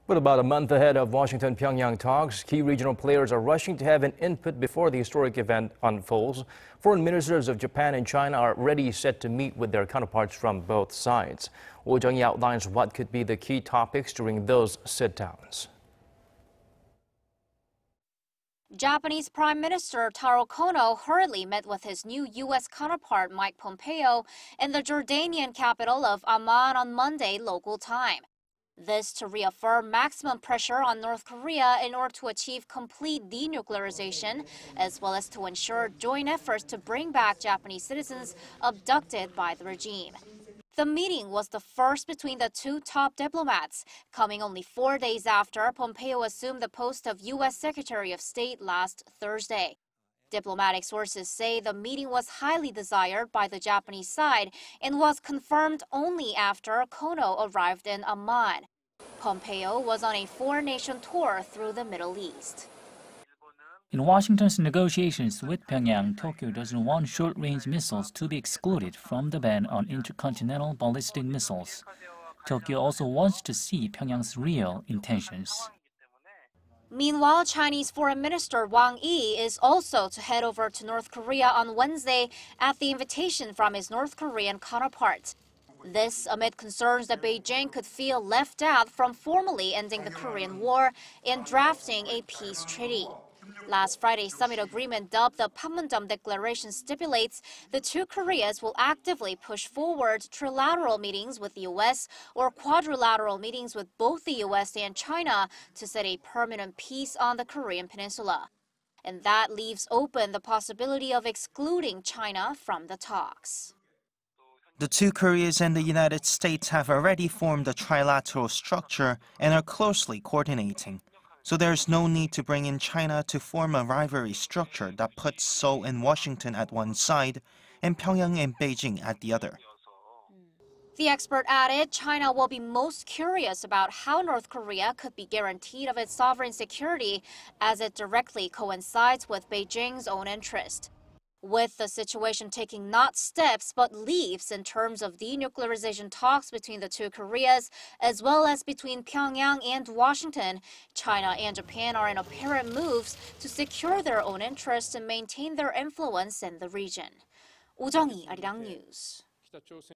With about a month ahead of Washington-Pyongyang talks, key regional players are rushing to have an input before the historic event unfolds. Foreign ministers of Japan and China are already set to meet with their counterparts from both sides. Jung-hee outlines what could be the key topics during those sit-downs. Japanese Prime Minister Taro Kono hurriedly met with his new U.S. counterpart Mike Pompeo in the Jordanian capital of Amman on Monday local time. This to reaffirm maximum pressure on North Korea in order to achieve complete denuclearization, as well as to ensure joint efforts to bring back Japanese citizens abducted by the regime. The meeting was the first between the two top diplomats, coming only 4 days after Pompeo assumed the post of U.S. Secretary of State last Thursday. Diplomatic sources say the meeting was highly desired by the Japanese side and was confirmed only after Kono arrived in Amman. Pompeo was on a four-nation tour through the Middle East. In Washington's negotiations with Pyongyang, Tokyo doesn't want short-range missiles to be excluded from the ban on intercontinental ballistic missiles. Tokyo also wants to see Pyongyang's real intentions. Meanwhile, Chinese Foreign Minister Jung-hee is also to head over to North Korea on Wednesday at the invitation from his North Korean counterpart. This amid concerns that Beijing could feel left out from formally ending the Korean War and drafting a peace treaty. Last Friday's summit agreement, dubbed the Panmunjom Declaration, stipulates the two Koreas will actively push forward trilateral meetings with the U.S. or quadrilateral meetings with both the U.S. and China to set a permanent peace on the Korean peninsula. And that leaves open the possibility of excluding China from the talks. The two Koreas and the United States have already formed a trilateral structure and are closely coordinating. So there's no need to bring in China to form a rivalry structure that puts Seoul and Washington at one side and Pyongyang and Beijing at the other. The expert added China will be most curious about how North Korea could be guaranteed of its sovereign security, as it directly coincides with Beijing's own interest. With the situation taking not steps but leaps in terms of denuclearization talks between the two Koreas, as well as between Pyongyang and Washington, China and Japan are in apparent moves to secure their own interests and maintain their influence in the region. Jung-hee, Arirang News.